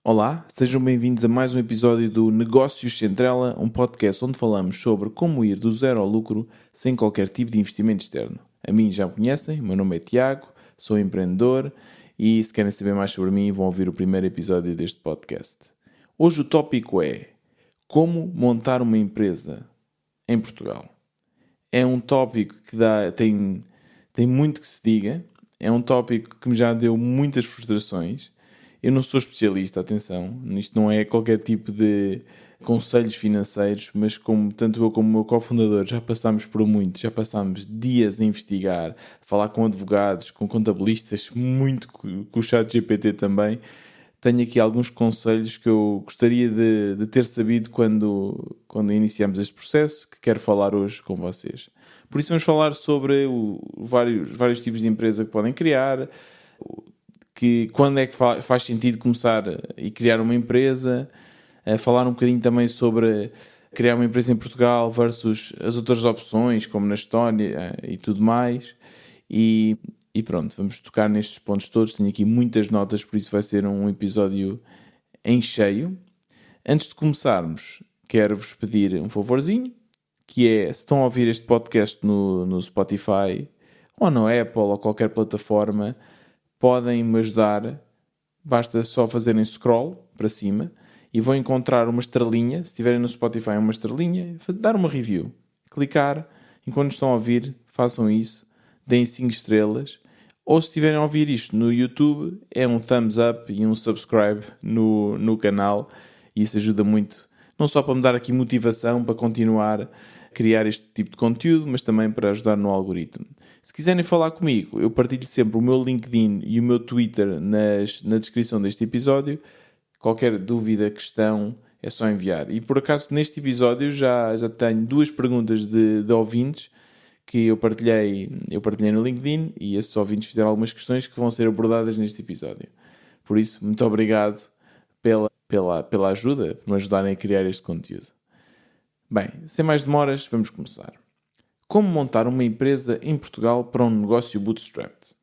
Olá, sejam bem-vindos a mais um episódio do Negócios Centrela, um podcast onde falamos sobre como ir do zero ao lucro sem qualquer tipo de investimento externo. A mim já me conhecem, meu nome é Tiago, sou empreendedor e se querem saber mais sobre mim vão ouvir o primeiro episódio deste podcast. Hoje o tópico é como montar uma empresa em Portugal. É um tópico que tem muito que se diga, é um tópico que me já deu muitas frustrações. Eu não sou especialista, atenção, isto não é qualquer tipo de conselhos financeiros, mas como tanto eu como o meu cofundador já passámos por muito, já passámos dias a investigar, a falar com advogados, com contabilistas, muito com o ChatGPT também, tenho aqui alguns conselhos que eu gostaria de ter sabido quando iniciamos este processo, que quero falar hoje com vocês. Por isso vamos falar sobre vários tipos de empresa que podem criar, que quando é que faz sentido começar e criar uma empresa, falar um bocadinho também sobre criar uma empresa em Portugal versus as outras opções, como na Estónia e tudo mais. E pronto, vamos tocar nestes pontos todos. Tenho aqui muitas notas, por isso vai ser um episódio em cheio. Antes de começarmos, quero-vos pedir um favorzinho, que é, se estão a ouvir este podcast no Spotify, ou no Apple, ou qualquer plataforma, podem me ajudar. Basta só fazerem scroll para cima e vão encontrar uma estrelinha. Se estiverem no Spotify, uma estrelinha, dar uma review. Clicar, enquanto estão a ouvir, façam isso, deem 5 estrelas. Ou se estiverem a ouvir isto no YouTube, é um thumbs up e um subscribe no canal. E isso ajuda muito, não só para me dar aqui motivação para continuar a criar este tipo de conteúdo, mas também para ajudar no algoritmo. Se quiserem falar comigo, eu partilho sempre o meu LinkedIn e o meu Twitter na descrição deste episódio. Qualquer dúvida, questão, é só enviar. E por acaso neste episódio já tenho 2 perguntas de ouvintes que eu partilhei no LinkedIn e esses ouvintes fizeram algumas questões que vão ser abordadas neste episódio. Por isso, muito obrigado pela ajuda, por me ajudarem a criar este conteúdo. Bem, sem mais demoras, vamos começar. Como montar uma empresa em Portugal para um negócio bootstrapped?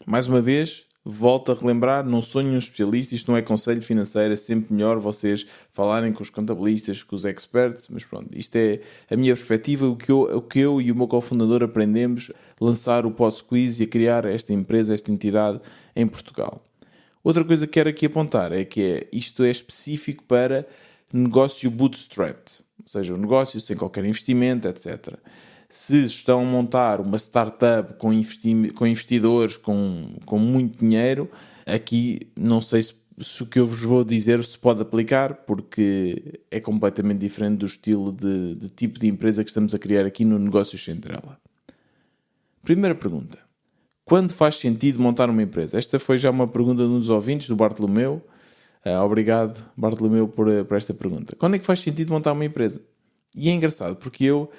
Mais uma vez, volto a relembrar, não sou nenhum especialista, isto não é conselho financeiro, é sempre melhor vocês falarem com os contabilistas, com os experts, mas pronto, isto é a minha perspectiva, o que eu e o meu cofundador aprendemos a lançar o PodSqueeze e a criar esta empresa, esta entidade em Portugal. Outra coisa que quero aqui apontar é que isto é específico para negócio bootstrapped, ou seja, um negócio sem qualquer investimento, etc. Se estão a montar uma startup com investidores com muito dinheiro, aqui não sei se o que eu vos vou dizer se pode aplicar, porque é completamente diferente do estilo de tipo de empresa que estamos a criar aqui no Negócios Centrela. Primeira pergunta. Quando faz sentido montar uma empresa? Esta foi já uma pergunta de um dos ouvintes, do Bartolomeu. Obrigado, Bartolomeu, por esta pergunta. Quando é que faz sentido montar uma empresa? E é engraçado, porque eu,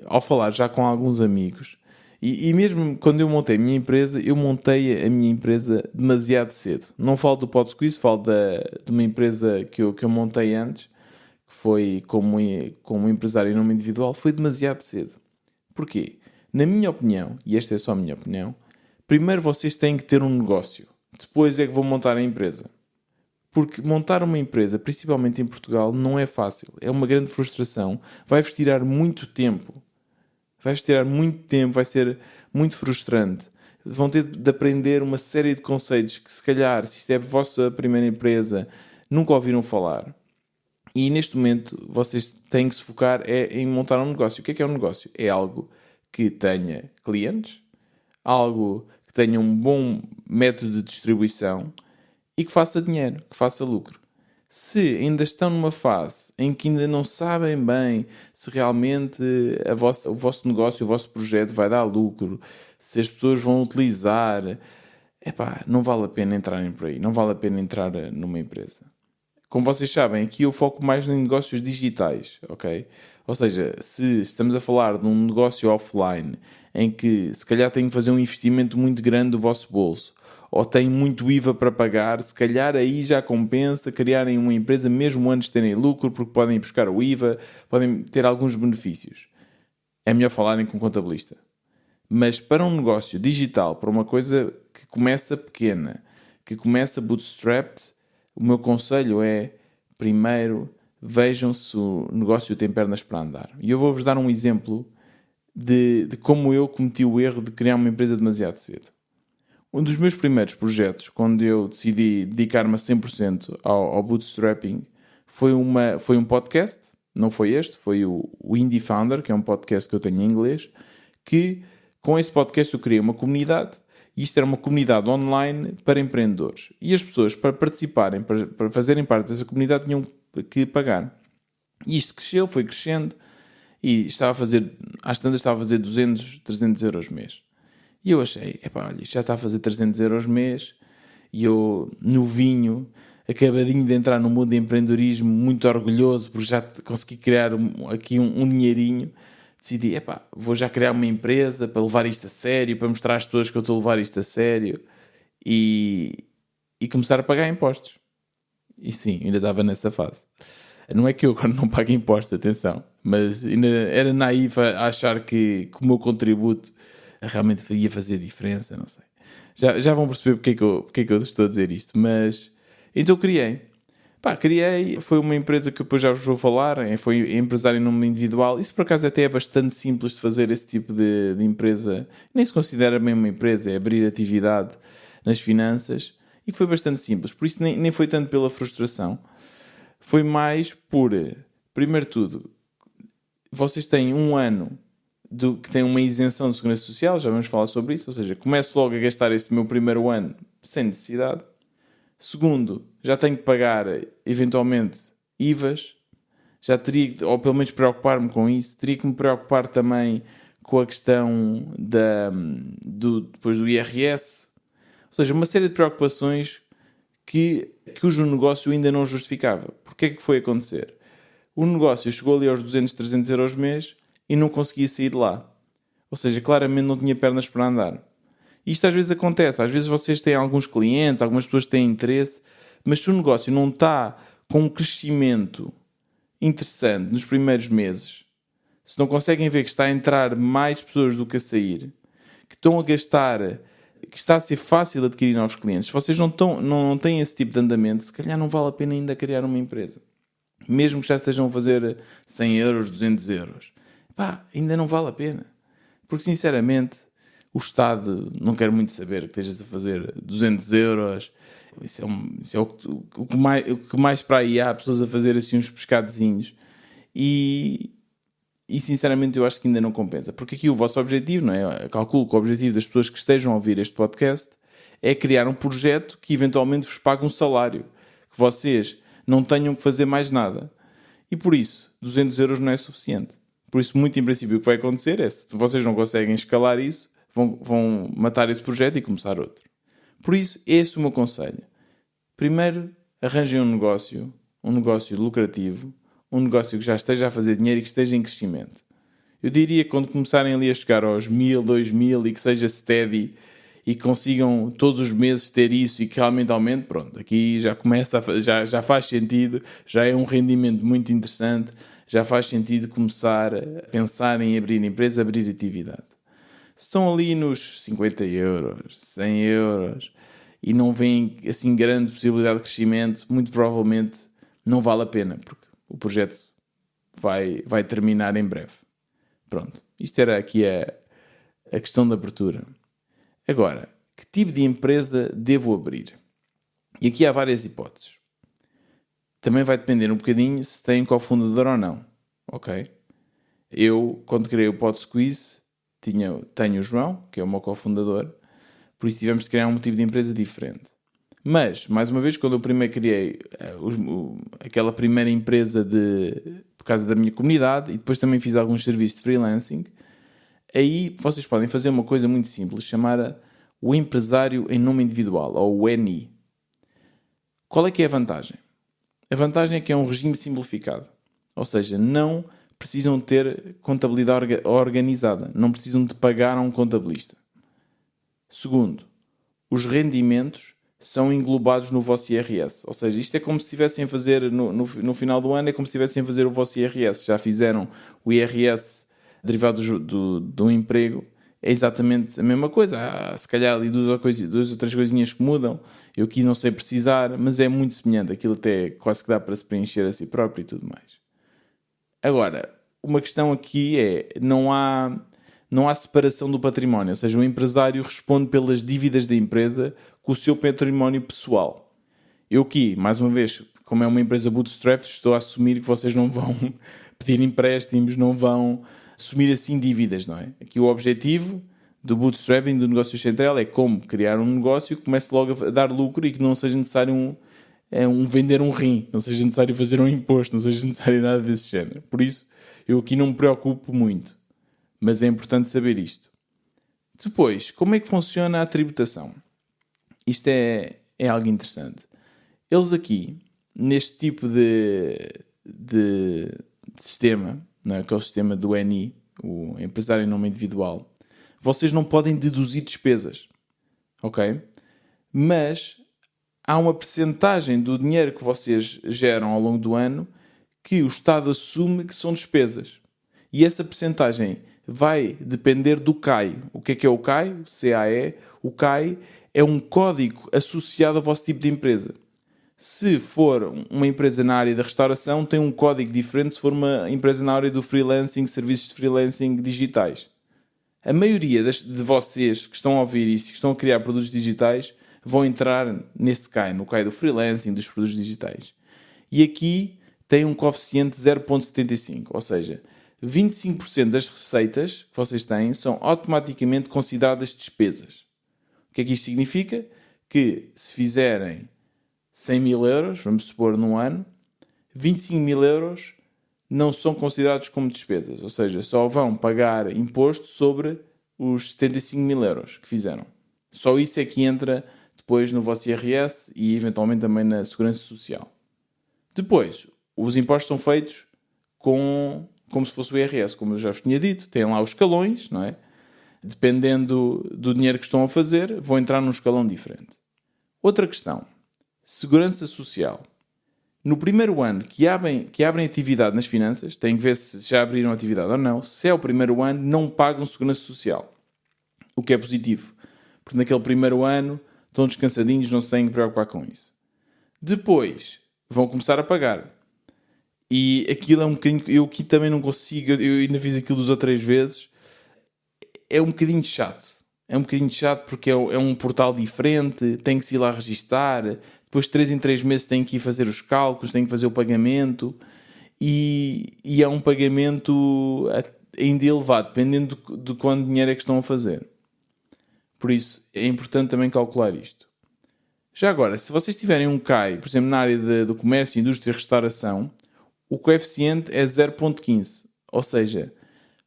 ao falar já com alguns amigos, e mesmo quando eu montei a minha empresa, eu montei a minha empresa demasiado cedo. Não falo do PodSqueeze, falo de uma empresa que eu montei antes, que foi como empresário em nome individual, foi demasiado cedo. Porquê? Na minha opinião, e esta é só a minha opinião, primeiro vocês têm que ter um negócio. Depois é que vão montar a empresa. Porque montar uma empresa, principalmente em Portugal, não é fácil. É uma grande frustração. Vai-vos tirar muito tempo. Vai-vos tirar muito tempo, vai ser muito frustrante. Vão ter de aprender uma série de conceitos que, se calhar, se isto é a vossa primeira empresa, nunca ouviram falar. E neste momento, vocês têm que se focar em montar um negócio. O que é um negócio? É algo que tenha clientes, algo que tenha um bom método de distribuição e que faça dinheiro, que faça lucro. Se ainda estão numa fase em que ainda não sabem bem se realmente o vosso negócio, o vosso projeto vai dar lucro, se as pessoas vão utilizar, não vale a pena entrarem por aí, não vale a pena entrar numa empresa. Como vocês sabem, aqui eu foco mais em negócios digitais, ok? Ou seja, se estamos a falar de um negócio offline em que se calhar têm que fazer um investimento muito grande do vosso bolso, ou têm muito IVA para pagar, se calhar aí já compensa criarem uma empresa mesmo antes de terem lucro, porque podem ir buscar o IVA, podem ter alguns benefícios. É melhor falarem com um contabilista. Mas para um negócio digital, para uma coisa que começa pequena, que começa bootstrapped, o meu conselho é, primeiro, vejam se o negócio tem pernas para andar. E eu vou-vos dar um exemplo de como eu cometi o erro de criar uma empresa demasiado cedo. Um dos meus primeiros projetos, quando eu decidi dedicar-me a 100% ao bootstrapping, foi um podcast, não foi este, foi o Indie Founder, que é um podcast que eu tenho em inglês, que com esse podcast eu criei uma comunidade, e isto era uma comunidade online para empreendedores. E as pessoas, para participarem, para fazerem parte dessa comunidade, tinham que pagar. E isto cresceu, foi crescendo, e às tantas estava a fazer 200, 300 euros mês. E eu achei, olha, isto já está a fazer 300 euros mês, e eu, novinho, acabadinho de entrar no mundo de empreendedorismo, muito orgulhoso, porque já consegui criar aqui um dinheirinho, decidi, vou já criar uma empresa para levar isto a sério, para mostrar às pessoas que eu estou a levar isto a sério, e começar a pagar impostos. E sim, ainda estava nessa fase. Não é que eu agora não pago impostos, atenção, mas ainda era naivo a achar que o meu contributo realmente ia fazer diferença, não sei. Já vão perceber porque é que eu estou a dizer isto, mas então criei, foi uma empresa que depois já vos vou falar, foi empresário em nome individual. Isso por acaso até é bastante simples de fazer, esse tipo de empresa, nem se considera bem uma empresa, é abrir atividade nas finanças, e foi bastante simples, por isso nem foi tanto pela frustração, foi mais por, primeiro de tudo, vocês têm um ano que tem uma isenção de segurança social, já vamos falar sobre isso, ou seja, começo logo a gastar esse meu primeiro ano sem necessidade. Segundo, já tenho que pagar eventualmente IVAs, já teria, ou pelo menos preocupar-me com isso, teria que me preocupar também com a questão depois do IRS, ou seja, uma série de preocupações cujo negócio ainda não justificava. Porquê é que foi acontecer? O negócio chegou ali aos 200, 300 euros mês e não conseguia sair de lá. Ou seja, claramente não tinha pernas para andar. Isto às vezes acontece. Às vezes vocês têm alguns clientes, algumas pessoas têm interesse, mas se o negócio não está com um crescimento interessante nos primeiros meses, se não conseguem ver que está a entrar mais pessoas do que a sair, que estão a gastar, que está a ser fácil adquirir novos clientes, se vocês não têm esse tipo de andamento, se calhar não vale a pena ainda criar uma empresa. Mesmo que já estejam a fazer 100 euros, 200 euros. Ainda não vale a pena. Porque, sinceramente, o Estado não quer muito saber que estejas a fazer 200 euros. Isso é o que mais para aí há, pessoas a fazer assim uns pescadozinhos. E, sinceramente, eu acho que ainda não compensa. Porque aqui o vosso objetivo, não é? Eu calculo que o objetivo das pessoas que estejam a ouvir este podcast é criar um projeto que eventualmente vos pague um salário. Que vocês não tenham que fazer mais nada. E por isso, 200 euros não é suficiente. Por isso, muito em princípio, o que vai acontecer é, se vocês não conseguem escalar isso, vão matar esse projeto e começar outro. Por isso, esse é o meu conselho. Primeiro, arranjem um negócio lucrativo, um negócio que já esteja a fazer dinheiro e que esteja em crescimento. Eu diria que quando começarem ali a chegar aos 1000, 2000 e que seja steady e que consigam todos os meses ter isso e que realmente aumente, pronto, aqui já começa, já faz sentido, já é um rendimento muito interessante, já faz sentido começar a pensar em abrir empresa, abrir atividade. Se estão ali nos 50 euros, 100 euros e não veem assim grande possibilidade de crescimento, muito provavelmente não vale a pena, porque o projeto vai terminar em breve. Pronto, isto era aqui a questão da abertura. Agora, que tipo de empresa devo abrir? E aqui há várias hipóteses. Também vai depender um bocadinho se tem cofundador ou não. Ok? Eu, quando criei o PodSqueeze, tenho o João, que é o meu cofundador, por isso tivemos de criar um tipo de empresa diferente. Mas, mais uma vez, quando eu primeiro criei aquela primeira empresa por causa da minha comunidade e depois também fiz alguns serviços de freelancing, aí vocês podem fazer uma coisa muito simples, chamada o empresário em nome individual, ou o NI. Qual é que é a vantagem? A vantagem é que é um regime simplificado. Ou seja, não precisam ter contabilidade organizada. Não precisam de pagar a um contabilista. Segundo, os rendimentos são englobados no vosso IRS. Ou seja, isto é como se estivessem a fazer, no final do ano, é como se estivessem a fazer o vosso IRS. Já fizeram o IRS derivado do emprego é exatamente a mesma coisa. Há se calhar ali duas ou três coisinhas que mudam. Eu aqui não sei precisar, mas é muito semelhante. Aquilo até quase que dá para se preencher a si próprio e tudo mais. Agora, uma questão aqui é, não há separação do património. Ou seja, o empresário responde pelas dívidas da empresa com o seu património pessoal. Eu aqui, mais uma vez, como é uma empresa bootstrap, estou a assumir que vocês não vão pedir empréstimos, não vão assumir assim dívidas, não é? Aqui o objetivo do bootstrapping, do negócio central, é como criar um negócio que comece logo a dar lucro e que não seja necessário vender um rim, não seja necessário fazer um imposto, não seja necessário nada desse género. Por isso, eu aqui não me preocupo muito, mas é importante saber isto. Depois, como é que funciona a tributação? Isto é algo interessante. Eles aqui, neste tipo de sistema, não é? Que é o sistema do NI, o empresário em nome individual, vocês não podem deduzir despesas, ok? Mas há uma percentagem do dinheiro que vocês geram ao longo do ano que o Estado assume que são despesas. E essa percentagem vai depender do CAI. O que é o CAI? O CAE. O CAI é um código associado ao vosso tipo de empresa. Se for uma empresa na área da restauração, tem um código diferente se for uma empresa na área do freelancing, serviços de freelancing digitais. A maioria de vocês que estão a ouvir isto, que estão a criar produtos digitais, vão entrar neste CAI, no CAI do freelancing, dos produtos digitais. E aqui tem um coeficiente de 0,75, ou seja, 25% das receitas que vocês têm são automaticamente consideradas despesas. O que é que isto significa? Que se fizerem 100 mil euros, vamos supor num ano, 25 mil euros não são considerados como despesas, ou seja, só vão pagar imposto sobre os 75 mil euros que fizeram. Só isso é que entra depois no vosso IRS e eventualmente também na Segurança Social. Depois, os impostos são feitos como se fosse o IRS, como eu já vos tinha dito, têm lá os escalões, não é? Dependendo do dinheiro que estão a fazer, vão entrar num escalão diferente. Outra questão, Segurança Social. No primeiro ano que abrem atividade nas finanças, têm que ver se já abriram atividade ou não. Se é o primeiro ano, não pagam Segurança Social. O que é positivo. Porque naquele primeiro ano estão descansadinhos, não se têm que preocupar com isso. Depois, vão começar a pagar. E aquilo é um bocadinho... Eu aqui também não consigo... Eu ainda fiz aquilo 2 ou 3 vezes. É um bocadinho chato. É um bocadinho chato porque é um portal diferente, tem que se ir lá registar... Depois de 3 em 3 meses têm que ir fazer os cálculos, têm que fazer o pagamento e é um pagamento ainda elevado, dependendo de quanto dinheiro é que estão a fazer. Por isso, é importante também calcular isto. Já agora, se vocês tiverem um CAI, por exemplo, na área do comércio, indústria e restauração, o coeficiente é 0,15. Ou seja,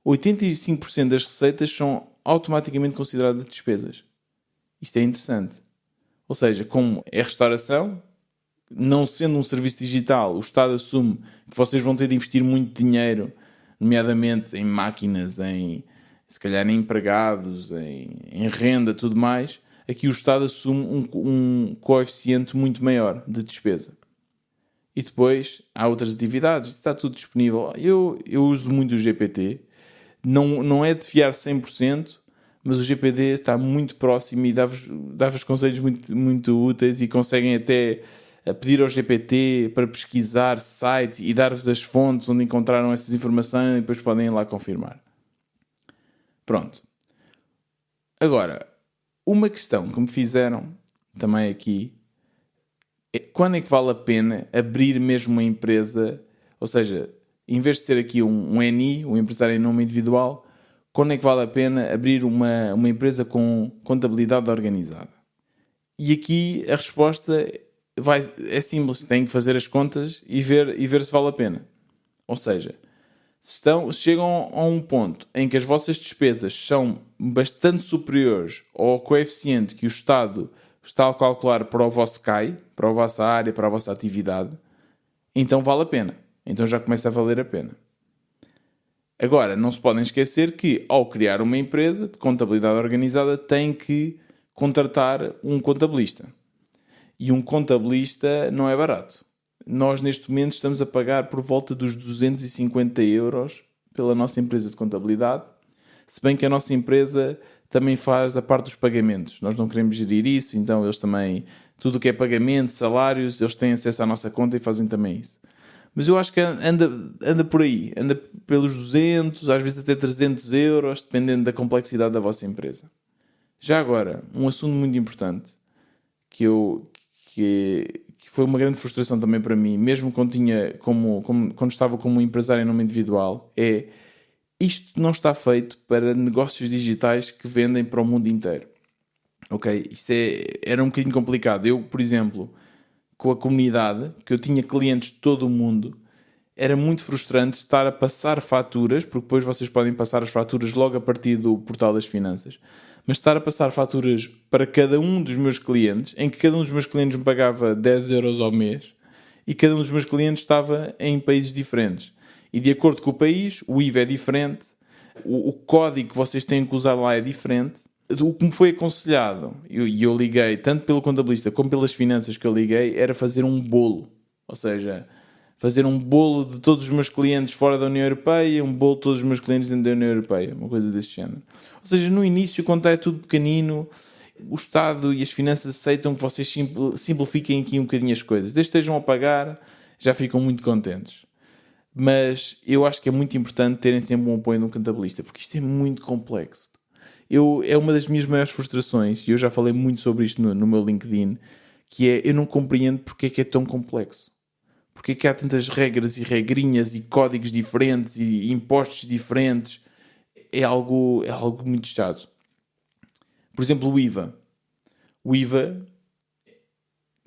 85% das receitas são automaticamente consideradas despesas. Isto é interessante. Ou seja, como é restauração, não sendo um serviço digital, o Estado assume que vocês vão ter de investir muito dinheiro, nomeadamente em máquinas, se calhar em empregados, em renda, tudo mais. Aqui o Estado assume um coeficiente muito maior de despesa. E depois há outras atividades, está tudo disponível. Eu uso muito o GPT, não é de fiar 100%, mas o GPD está muito próximo e dá-vos conselhos muito, muito úteis e conseguem até pedir ao GPT para pesquisar sites e dar-vos as fontes onde encontraram essas informações e depois podem ir lá confirmar. Pronto. Agora, uma questão que me fizeram também aqui é quando é que vale a pena abrir mesmo uma empresa, ou seja, em vez de ser aqui um NI, um empresário em nome individual, quando é que vale a pena abrir uma empresa com contabilidade organizada? E aqui a resposta é simples. Tem que fazer as contas e ver se vale a pena. Ou seja, se chegam a um ponto em que as vossas despesas são bastante superiores ao coeficiente que o Estado está a calcular para o vosso CAI, para a vossa área, para a vossa atividade, então vale a pena. Então já começa a valer a pena. Agora, não se podem esquecer que, ao criar uma empresa de contabilidade organizada, tem que contratar um contabilista. E um contabilista não é barato. Nós, neste momento, estamos a pagar por volta dos 250 euros pela nossa empresa de contabilidade. Se bem que a nossa empresa também faz a parte dos pagamentos. Nós não queremos gerir isso, então eles também, tudo o que é pagamento, salários, eles têm acesso à nossa conta e fazem também isso. Mas eu acho que anda por aí, anda pelos 200, às vezes até 300 euros, dependendo da complexidade da vossa empresa. Já agora, um assunto muito importante, que foi uma grande frustração também para mim, mesmo quando estava como empresário em nome individual, é isto não está feito para negócios digitais que vendem para o mundo inteiro. Ok? Era um bocadinho complicado. Eu, por exemplo, com a comunidade, que eu tinha clientes de todo o mundo, era muito frustrante estar a passar faturas, porque depois vocês podem passar as faturas logo a partir do portal das finanças, mas estar a passar faturas para cada um dos meus clientes, em que cada um dos meus clientes me pagava 10 euros ao mês, e cada um dos meus clientes estava em países diferentes. E de acordo com o país, o IVA é diferente, o código que vocês têm que usar lá é diferente. O que me foi aconselhado, e eu liguei, tanto pelo contabilista como pelas finanças que eu liguei, era fazer um bolo. Ou seja, fazer um bolo de todos os meus clientes fora da União Europeia e um bolo de todos os meus clientes dentro da União Europeia. Uma coisa desse género. Ou seja, no início, quando é tudo pequenino, o Estado e as finanças aceitam que vocês simplifiquem aqui um bocadinho as coisas. Desde que estejam a pagar, já ficam muito contentes. Mas eu acho que é muito importante terem sempre um apoio de um contabilista, porque isto é muito complexo. É uma das minhas maiores frustrações, e eu já falei muito sobre isto no meu LinkedIn, que é, eu não compreendo porque é que é tão complexo. Porque é que há tantas regras e regrinhas e códigos diferentes e impostos diferentes. É algo muito chato. Por exemplo, o IVA. O IVA,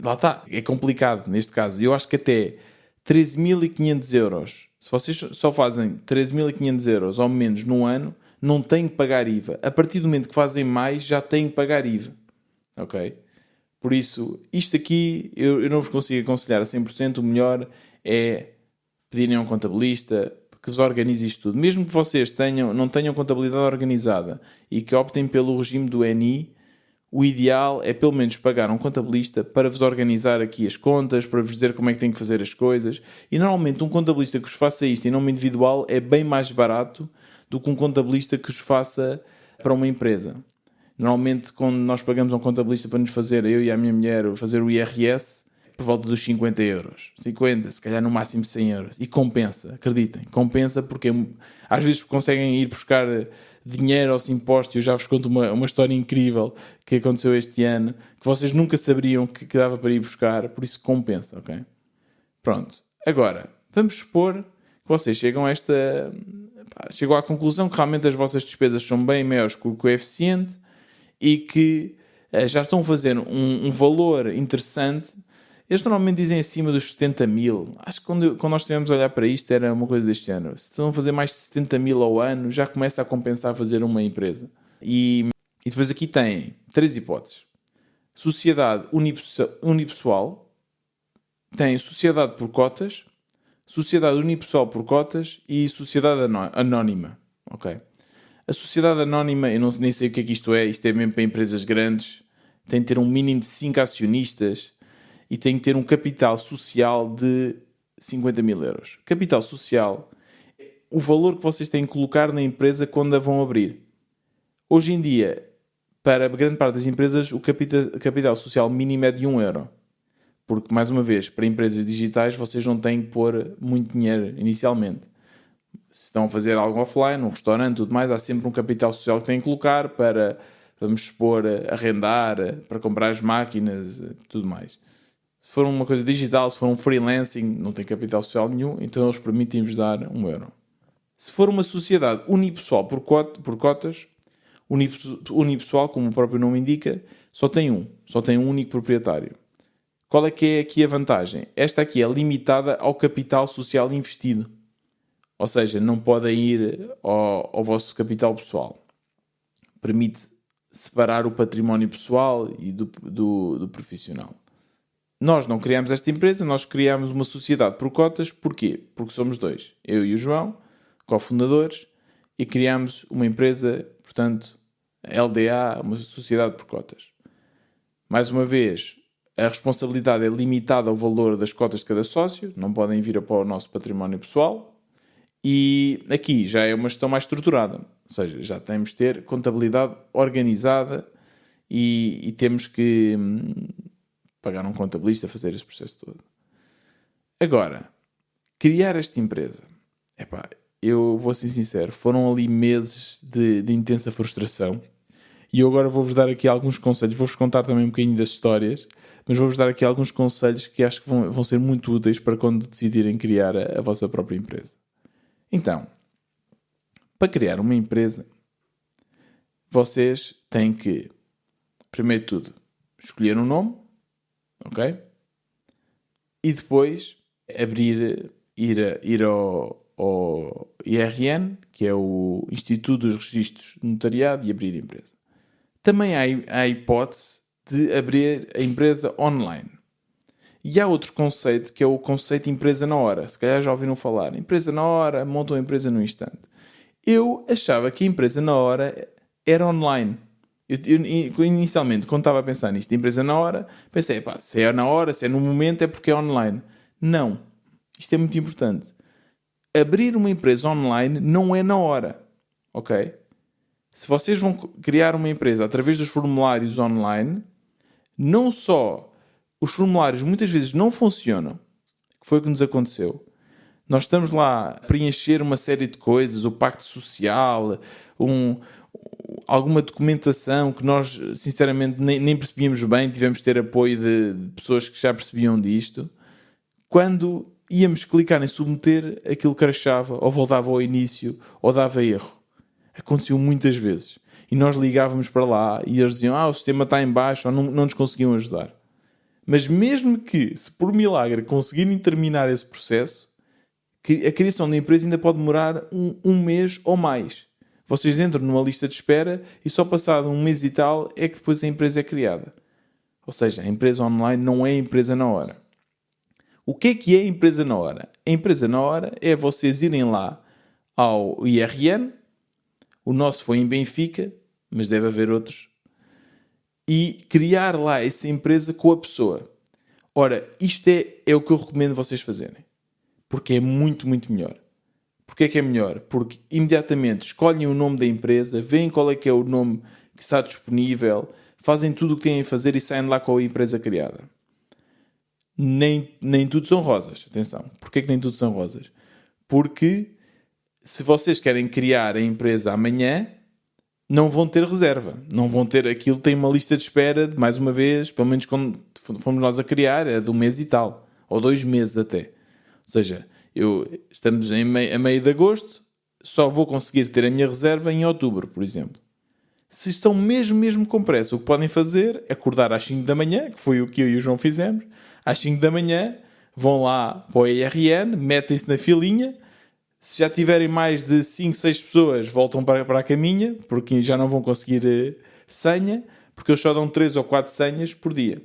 lá está, é complicado neste caso. Eu acho que até 13.500 euros, se vocês só fazem 13.500 euros ou menos no ano, não têm que pagar IVA. A partir do momento que fazem mais, já têm que pagar IVA. Ok? Por isso, isto aqui eu não vos consigo aconselhar a 100%. O melhor é pedirem a um contabilista que vos organize isto tudo. Mesmo que vocês não tenham contabilidade organizada e que optem pelo regime do NI, o ideal é pelo menos pagar um contabilista para vos organizar aqui as contas, para vos dizer como é que têm que fazer as coisas. E normalmente um contabilista que vos faça isto em nome individual é bem mais barato do que um contabilista que vos faça para uma empresa. Normalmente, quando nós pagamos a um contabilista para nos fazer, eu e a minha mulher, fazer o IRS, por volta dos 50 euros. 50, se calhar no máximo 100 euros. E compensa, acreditem. Compensa porque às vezes conseguem ir buscar dinheiro aos impostos. Eu já vos conto uma história incrível que aconteceu este ano, que vocês nunca saberiam que dava para ir buscar, por isso compensa, ok? Pronto. Agora, vamos supor que vocês chegam à conclusão que realmente as vossas despesas são bem maiores que o coeficiente e que já estão a fazer um valor interessante. Eles normalmente dizem acima dos 70 mil. Acho que quando nós estivemos a olhar para isto era uma coisa deste género. Se estão a fazer mais de 70 mil ao ano, já começa a compensar fazer uma empresa. E depois aqui tem 3 hipóteses. Sociedade unipessoal, tem sociedade por cotas, sociedade unipessoal por cotas e sociedade anónima. Ok? A sociedade anónima, eu nem sei o que é que isto é mesmo para empresas grandes, tem que ter um mínimo de 5 acionistas e tem que ter um capital social de 50 mil euros. Capital social, o valor que vocês têm que colocar na empresa quando a vão abrir. Hoje em dia, para a grande parte das empresas, o capital social mínimo é de 1 euro. Porque, mais uma vez, para empresas digitais, vocês não têm que pôr muito dinheiro inicialmente. Se estão a fazer algo offline, um restaurante, tudo mais, há sempre um capital social que têm que colocar para, vamos supor, arrendar, para comprar as máquinas, tudo mais. Se for uma coisa digital, se for um freelancing, não tem capital social nenhum, então eles permitem-vos dar 1 euro. Se for uma sociedade unipessoal por cotas, unipessoal, como o próprio nome indica, só tem um único proprietário. Qual é que é aqui a vantagem? Esta aqui é limitada ao capital social investido. Ou seja, não podem ir ao vosso capital pessoal. Permite separar o património pessoal e do profissional. Nós não criámos esta empresa, nós criámos uma sociedade por cotas. Porquê? Porque somos 2. Eu e o João, cofundadores, e criámos uma empresa, portanto, LDA, uma sociedade por cotas. Mais uma vez, a responsabilidade é limitada ao valor das cotas de cada sócio, não podem vir para o nosso património pessoal. E aqui já é uma gestão mais estruturada. Ou seja, já temos de ter contabilidade organizada e temos que pagar um contabilista a fazer esse processo todo. Agora, criar esta empresa. Eu vou ser sincero, foram ali meses de intensa frustração. E eu agora vou-vos dar aqui alguns conselhos. Vou-vos contar também um bocadinho das histórias, mas vou-vos dar aqui alguns conselhos que acho que vão ser muito úteis para quando decidirem criar a vossa própria empresa. Então, para criar uma empresa, vocês têm que, primeiro de tudo, escolher um nome, ok? E depois ir ao IRN, que é o Instituto dos Registros de Notariado, e abrir a empresa. Também há a hipótese de abrir a empresa online. E há outro conceito, que é o conceito de empresa na hora. Se calhar já ouviram falar. Empresa na hora, montam a empresa no instante. Eu achava que a empresa na hora era online. Eu inicialmente, quando estava a pensar nisto, empresa na hora, pensei, se é na hora, se é no momento, é porque é online. Não. Isto é muito importante. Abrir uma empresa online não é na hora. Ok? Se vocês vão criar uma empresa através dos formulários online, não só os formulários muitas vezes não funcionam, que foi o que nos aconteceu. Nós estamos lá a preencher uma série de coisas, o pacto social, alguma documentação que nós, sinceramente, nem percebíamos bem, tivemos de ter apoio de pessoas que já percebiam disto. Quando íamos clicar em submeter, aquilo crashava, ou voltava ao início, ou dava erro. Aconteceu muitas vezes. E nós ligávamos para lá e eles diziam, o sistema está em baixo, ou não nos conseguiam ajudar. Mas mesmo que, se por milagre conseguirem terminar esse processo, a criação da empresa ainda pode demorar um mês ou mais. Vocês entram numa lista de espera e só passado um mês e tal é que depois a empresa é criada. Ou seja, a empresa online não é a empresa na hora. O que é a empresa na hora? A empresa na hora é vocês irem lá ao IRN, o nosso foi em Benfica, mas deve haver outros, e criar lá essa empresa com a pessoa. Ora, isto é o que eu recomendo vocês fazerem. Porque é muito, muito melhor. Porquê é que é melhor? Porque imediatamente escolhem o nome da empresa, veem qual é que é o nome que está disponível, fazem tudo o que têm a fazer e saem lá com a empresa criada. Nem tudo são rosas. Atenção. Porquê que nem tudo são rosas? Porque se vocês querem criar a empresa amanhã, não vão ter reserva. Não vão ter aquilo, tem uma lista de espera, de, mais uma vez, pelo menos quando fomos nós a criar, era de 1 mês e tal. Ou 2 meses até. Ou seja, estamos a meio de agosto, só vou conseguir ter a minha reserva em outubro, por exemplo. Se estão mesmo com pressa, o que podem fazer é acordar às 5 da manhã, que foi o que eu e o João fizemos. Às 5 da manhã, vão lá para o IRN, metem-se na filinha. Se já tiverem mais de 5, 6 pessoas, voltam para a caminha, porque já não vão conseguir senha, porque eles só dão 3 ou 4 senhas por dia.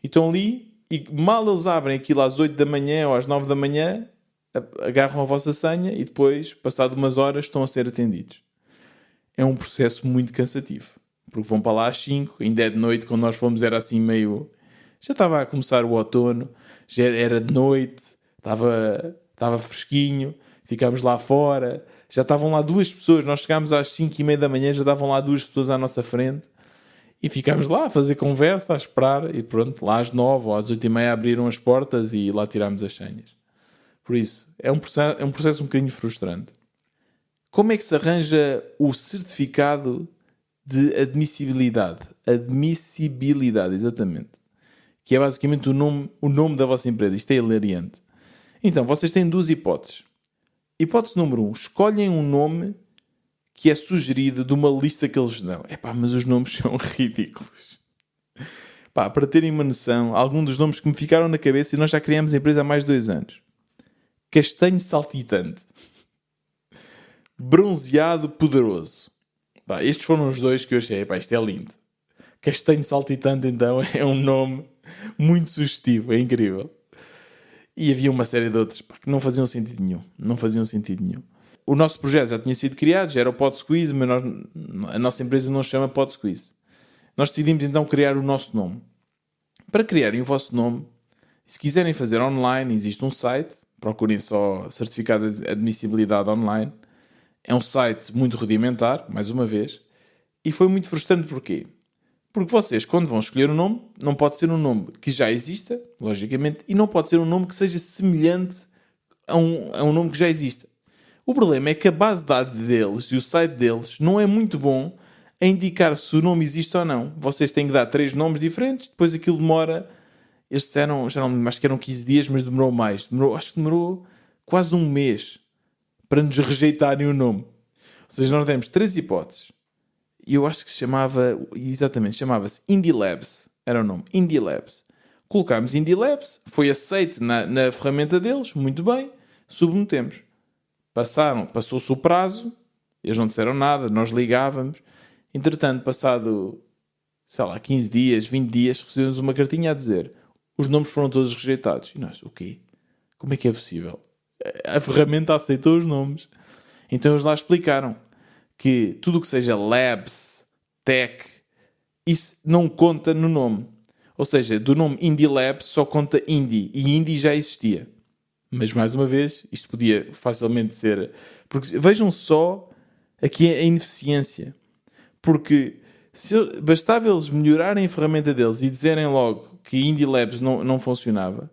E estão ali, e mal eles abrem aquilo às 8 da manhã ou às 9 da manhã, agarram a vossa senha e depois, passado umas horas, estão a ser atendidos. É um processo muito cansativo, porque vão para lá às 5, ainda é de noite, quando nós fomos era assim meio... Já estava a começar o outono, já era de noite, estava fresquinho, ficámos lá fora, já estavam lá 2 pessoas, nós chegámos às 5:30 da manhã, já estavam lá 2 pessoas à nossa frente, e ficámos lá a fazer conversa, a esperar, e pronto, lá às 9 ou às 8:30 abriram as portas e lá tirámos as senhas. Por isso, é um processo um bocadinho frustrante. Como é que se arranja o certificado de admissibilidade? Admissibilidade, exatamente. Que é basicamente o nome da vossa empresa. Isto é hilariante. Então, vocês têm 2 hipóteses. Hipótese número 1. Escolhem um nome que é sugerido de uma lista que eles dão. Mas os nomes são ridículos. Para terem uma noção, alguns dos nomes que me ficaram na cabeça, e nós já criamos a empresa há mais de 2 anos. Castanho saltitante. Bronzeado poderoso. Estes foram os 2 que eu achei. Isto é lindo. Castanho saltitante, então, é um nome muito sugestivo. É incrível. E havia uma série de outros que não faziam sentido nenhum. Não faziam sentido nenhum. O nosso projeto já tinha sido criado, já era o Pod Squeeze, mas a nossa empresa não se chama Pod Squeeze. Nós decidimos então criar o nosso nome. Para criarem o vosso nome, se quiserem fazer online, existe um site, procurem só certificado de admissibilidade online. É um site muito rudimentar, mais uma vez, e foi muito frustrante porquê? Porque vocês, quando vão escolher um nome, não pode ser um nome que já exista, logicamente, e não pode ser um nome que seja semelhante a um nome que já exista. O problema é que a base de dados deles e o site deles não é muito bom a indicar se o nome existe ou não. Vocês têm que dar 3 nomes diferentes, depois aquilo demora... Eles disseram, já não me lembro, acho que eram 15 dias, mas demorou mais. Acho que demorou quase um mês para nos rejeitarem o nome. Ou seja, nós temos 3 hipóteses. E eu acho que chamava-se Indie Labs. Era o nome, Indie Labs. Colocámos Indie Labs, foi aceito na ferramenta deles, muito bem, submetemos. Passou-se o prazo, eles não disseram nada, nós ligávamos. Entretanto, passado, 15 dias, 20 dias, recebemos uma cartinha a dizer: os nomes foram todos rejeitados. E nós, o quê? Como é que é possível? A ferramenta aceitou os nomes. Então eles lá explicaram que tudo o que seja Labs, Tech, isso não conta no nome. Ou seja, do nome Indie Labs só conta Indie. E Indie já existia. Mas, mais uma vez, isto podia facilmente ser... Porque vejam só aqui a ineficiência. Porque bastava eles melhorarem a ferramenta deles e dizerem logo que Indie Labs não funcionava,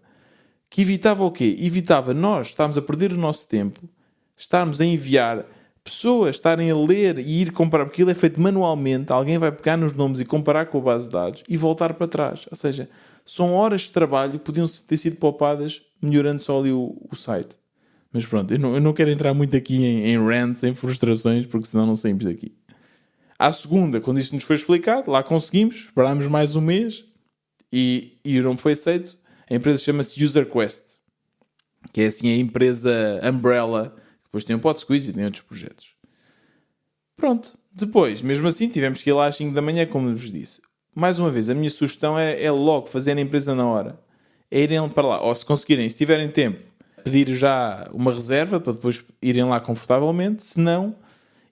que evitava o quê? Evitava nós estarmos a perder o nosso tempo, estarmos a enviar pessoas, estarem a ler e ir comparar, porque aquilo é feito manualmente, alguém vai pegar nos nomes e comparar com a base de dados e voltar para trás. Ou seja, são horas de trabalho que podiam ter sido poupadas melhorando só ali o site. Mas pronto, eu não quero entrar muito aqui em rants, em frustrações, porque senão não saímos daqui. À segunda, quando isto nos foi explicado, lá conseguimos, esperámos mais um mês e o nome foi aceito. A empresa chama-se UserQuest, que é assim a empresa umbrella, que depois tem o PodSqueeze e tem outros projetos. Pronto, depois, mesmo assim, tivemos que ir lá às 5 da manhã, como vos disse. Mais uma vez, a minha sugestão é logo fazer a empresa na hora. É irem para lá, ou se conseguirem, se tiverem tempo, pedir já uma reserva para depois irem lá confortavelmente. Se não,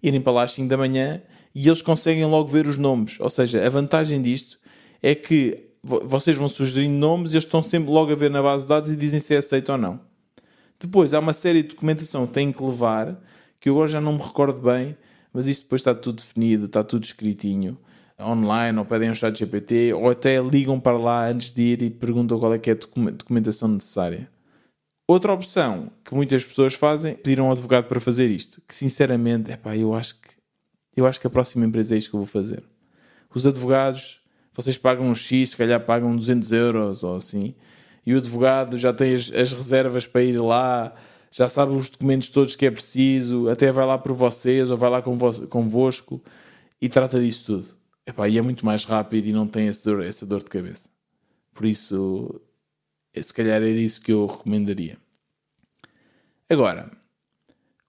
irem para lá às 5 da manhã e eles conseguem logo ver os nomes. Ou seja, a vantagem disto é que vocês vão sugerindo nomes e eles estão sempre logo a ver na base de dados e dizem se é aceito ou não. Depois, há uma série de documentação que têm que levar, que eu agora já não me recordo bem, mas isto depois está tudo definido, está tudo escritinho, online, ou pedem um chat GPT, ou até ligam para lá antes de ir e perguntam qual é que é a documentação necessária. Outra opção que muitas pessoas fazem, pedir a um advogado para fazer isto, que sinceramente, eu acho que a próxima empresa é isto que eu vou fazer. Os advogados, vocês pagam um X, se calhar pagam 200 euros ou assim, e o advogado já tem as reservas para ir lá, já sabe os documentos todos que é preciso, até vai lá por vocês ou vai lá convosco e trata disso tudo. E é muito mais rápido e não tem essa dor de cabeça. Por isso, se calhar era isso que eu recomendaria. Agora,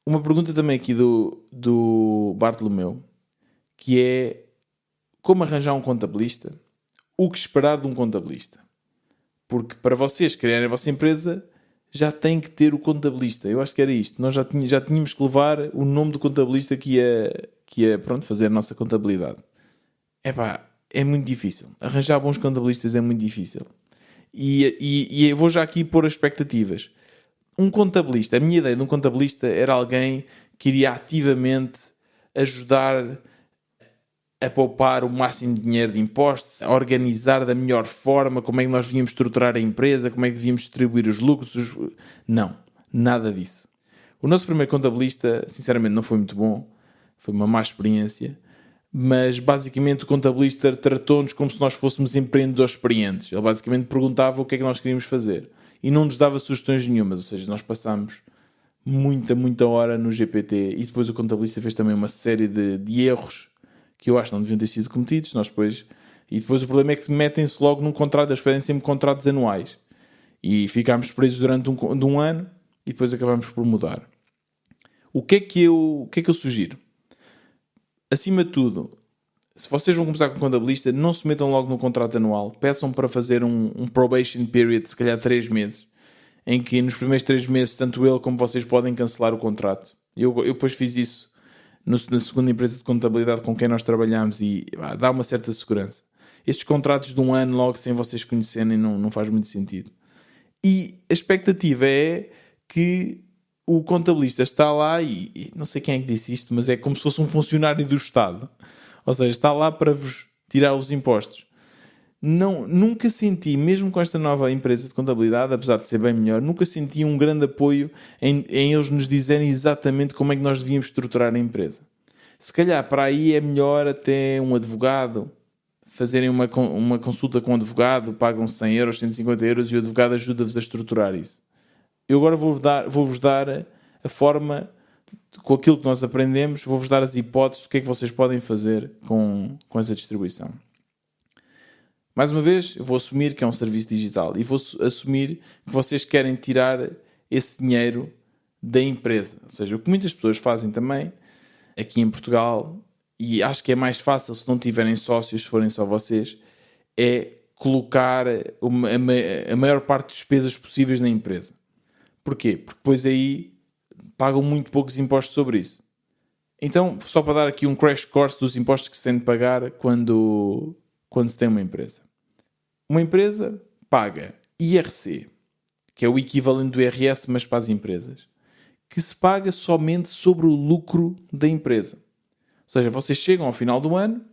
uma pergunta também aqui do Bartolomeu, que é como arranjar um contabilista? O que esperar de um contabilista? Porque para vocês criarem a vossa empresa, já tem que ter o contabilista. Eu acho que era isto. Nós já tínhamos que levar o nome do contabilista que ia fazer a nossa contabilidade. É muito difícil. Arranjar bons contabilistas é muito difícil. E eu vou já aqui pôr as expectativas. Um contabilista, a minha ideia de um contabilista era alguém que iria ativamente ajudar a poupar o máximo de dinheiro de impostos, a organizar da melhor forma como é que nós devíamos estruturar a empresa, como é que devíamos distribuir os lucros. Não, nada disso. O nosso primeiro contabilista, sinceramente, não foi muito bom. Foi uma má experiência. Mas, basicamente, o contabilista tratou-nos como se nós fôssemos empreendedores experientes. Ele, basicamente, perguntava o que é que nós queríamos fazer. E não nos dava sugestões nenhumas. Ou seja, nós passámos muita hora no GPT. E depois o contabilista fez também uma série de erros que eu acho que não deviam ter sido cometidos. E depois o problema é que metem-se logo num contrato. Eles pedem sempre contratos anuais. E ficámos presos durante um ano e depois acabámos por mudar. O que é que eu sugiro? Acima de tudo, se vocês vão começar com um contabilista, não se metam logo no contrato anual. Peçam para fazer um probation period, se calhar 3 meses, em que nos primeiros 3 meses, tanto ele como vocês podem cancelar o contrato. Eu depois fiz isso na segunda empresa de contabilidade com quem nós trabalhámos e dá uma certa segurança. Estes contratos de um ano logo sem vocês conhecerem não faz muito sentido. E a expectativa é que o contabilista está lá e não sei quem é que disse isto, mas é como se fosse um funcionário do Estado. Ou seja, está lá para vos tirar os impostos. Nunca senti, mesmo com esta nova empresa de contabilidade, apesar de ser bem melhor, nunca senti um grande apoio em eles nos dizerem exatamente como é que nós devíamos estruturar a empresa. Se calhar para aí é melhor até um advogado fazerem uma consulta com um advogado, pagam 100 euros, 150 euros e o advogado ajuda-vos a estruturar isso. Eu agora vou-vos dar a forma, com aquilo que nós aprendemos, vou-vos dar as hipóteses do que é que vocês podem fazer com essa distribuição. Mais uma vez, eu vou assumir que é um serviço digital e vou assumir que vocês querem tirar esse dinheiro da empresa. Ou seja, o que muitas pessoas fazem também, aqui em Portugal, e acho que é mais fácil se não tiverem sócios, se forem só vocês, é colocar a maior parte de despesas possíveis na empresa. Porquê? Porque depois aí pagam muito poucos impostos sobre isso. Então, só para dar aqui um crash course dos impostos que se tem de pagar quando se tem uma empresa. Uma empresa paga IRC, que é o equivalente do IRS, mas para as empresas, que se paga somente sobre o lucro da empresa. Ou seja, vocês chegam ao final do ano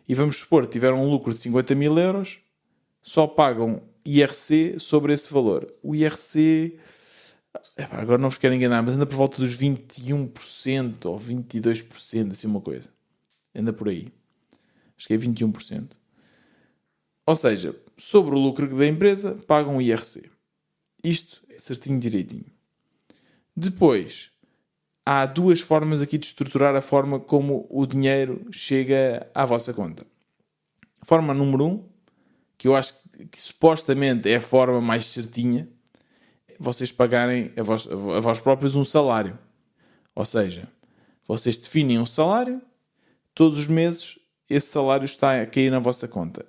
e vamos supor que tiveram um lucro de 50 mil euros, só pagam IRC sobre esse valor. O IRC, agora não vos quero enganar, mas anda por volta dos 21% ou 22%, assim uma coisa. Anda por aí. Acho que é 21%. Ou seja, sobre o lucro da empresa, pagam o IRC. Isto é certinho direitinho. Depois, há duas formas aqui de estruturar a forma como o dinheiro chega à vossa conta. Forma número 1, que eu acho que supostamente é a forma mais certinha, vocês pagarem a vós próprios um salário. Ou seja, vocês definem um salário, todos os meses esse salário está a cair na vossa conta.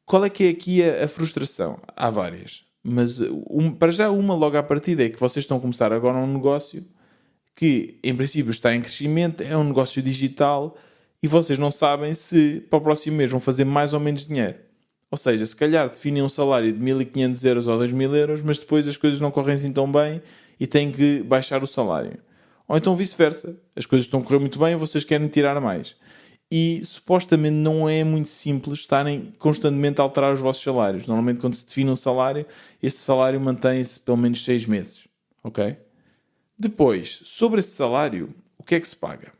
Qual é que é aqui a frustração? Há várias. Mas para já uma logo à partida é que vocês estão a começar agora um negócio que em princípio está em crescimento, é um negócio digital e vocês não sabem se para o próximo mês vão fazer mais ou menos dinheiro. Ou seja, se calhar definem um salário de 1.500 euros ou 2.000 euros, mas depois as coisas não correm assim tão bem e têm que baixar o salário. Ou então vice-versa. As coisas estão a correr muito bem e vocês querem tirar mais. E supostamente não é muito simples estarem constantemente a alterar os vossos salários. Normalmente quando se define um salário, este salário mantém-se pelo menos 6 meses. Ok? Depois, sobre esse salário, o que é que se paga?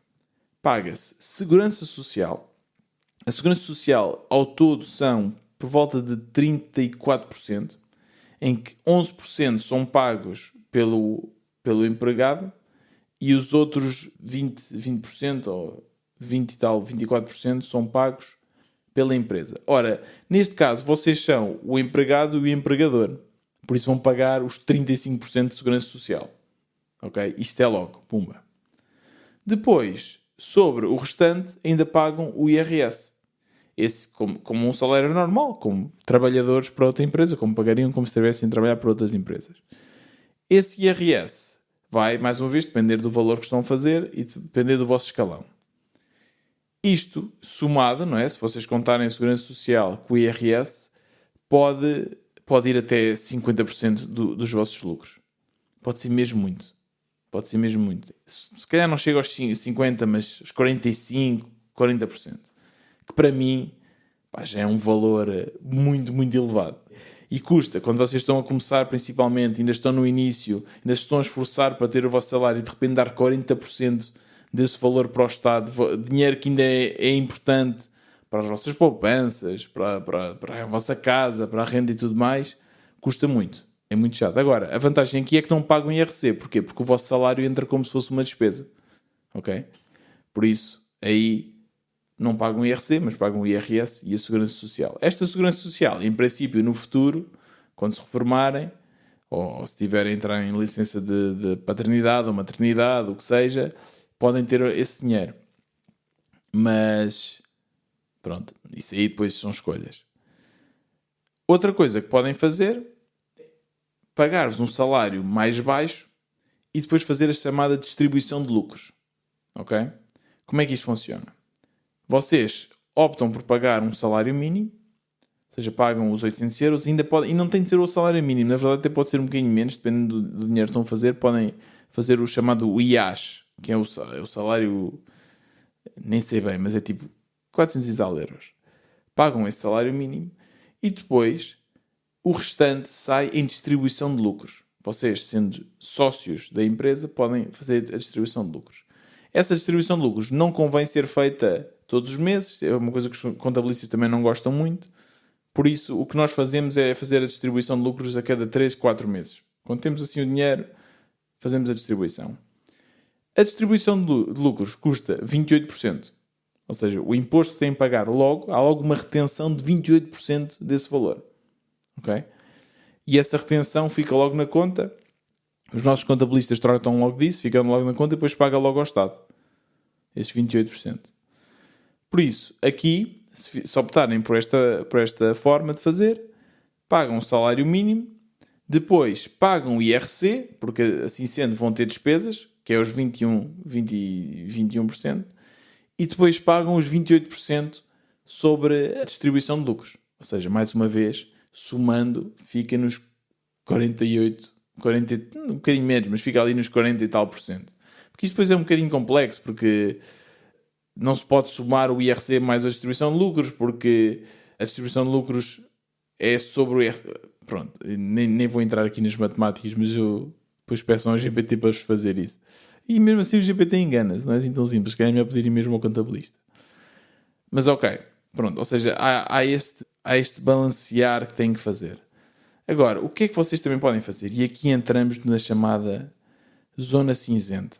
Paga-se Segurança Social. A Segurança Social ao todo são por volta de 34%, em que 11% são pagos pelo empregado e os outros 20% ou 20 e tal, 24% são pagos pela empresa. Ora, neste caso, vocês são o empregado e o empregador. Por isso vão pagar os 35% de Segurança Social. Ok? Isto é logo. Pumba. Depois, sobre o restante, ainda pagam o IRS. Esse como um salário normal, como trabalhadores para outra empresa, como pagariam como se estivessem a trabalhar para outras empresas. Esse IRS vai, mais uma vez, depender do valor que estão a fazer e depender do vosso escalão. Isto, somado, não é? Se vocês contarem a Segurança Social com o IRS, pode ir até 50% dos vossos lucros. Pode ser mesmo muito. Pode ser mesmo muito. Se calhar não chega aos 50%, mas aos 45%, 40%. Que para mim já é um valor muito, muito elevado. E custa, quando vocês estão a começar principalmente, ainda estão no início, ainda estão a esforçar para ter o vosso salário e de repente dar 40% desse valor para o Estado, dinheiro que ainda é importante para as vossas poupanças, para a vossa casa, para a renda e tudo mais, custa muito. É muito chato. Agora, a vantagem aqui é que não pagam IRC. Porquê? Porque o vosso salário entra como se fosse uma despesa. Ok? Por isso, aí não pagam IRC, mas pagam o IRS e a Segurança Social. Esta Segurança Social, em princípio, no futuro, quando se reformarem, ou se tiverem a entrar em licença de paternidade ou maternidade, o que seja, podem ter esse dinheiro. Mas, pronto, isso aí depois são escolhas. Outra coisa que podem fazer, pagar-vos um salário mais baixo e depois fazer a chamada distribuição de lucros. Ok? Como é que isto funciona? Vocês optam por pagar um salário mínimo, seja, pagam os 800 euros e não tem de ser o salário mínimo. Na verdade, até pode ser um bocadinho menos, dependendo do dinheiro que estão a fazer. Podem fazer o chamado IAS, que é o salário, nem sei bem, mas é tipo 400 e tal euros. Pagam esse salário mínimo e depois o restante sai em distribuição de lucros. Vocês, sendo sócios da empresa, podem fazer a distribuição de lucros. Essa distribuição de lucros não convém ser feita todos os meses, é uma coisa que os contabilistas também não gostam muito. Por isso, o que nós fazemos é fazer a distribuição de lucros a cada 3, 4 meses. Quando temos assim o dinheiro, fazemos a distribuição. A distribuição de lucros custa 28%. Ou seja, o imposto que têm que pagar logo, há logo uma retenção de 28% desse valor. Ok? E essa retenção fica logo na conta. Os nossos contabilistas tratam logo disso, ficam logo na conta e depois paga logo ao Estado. Esses 28%. Por isso, aqui, se optarem por esta forma de fazer, pagam o salário mínimo, depois pagam o IRC, porque assim sendo vão ter despesas, que é os 21%, e depois pagam os 28% sobre a distribuição de lucros. Ou seja, mais uma vez, somando, fica nos 48, um bocadinho menos, mas fica ali nos 40 e tal por cento. Porque isto depois é um bocadinho complexo, porque não se pode somar o IRC mais a distribuição de lucros, porque a distribuição de lucros é sobre o IRC. Pronto, nem vou entrar aqui nas matemáticas, mas eu depois peço ao GPT para vos fazer isso. E mesmo assim o GPT engana-se, não é assim tão simples, que é melhor pedir mesmo ao contabilista. Mas ok, pronto, ou seja, há este balancear que têm que fazer. Agora, o que é que vocês também podem fazer? E aqui entramos na chamada zona cinzenta,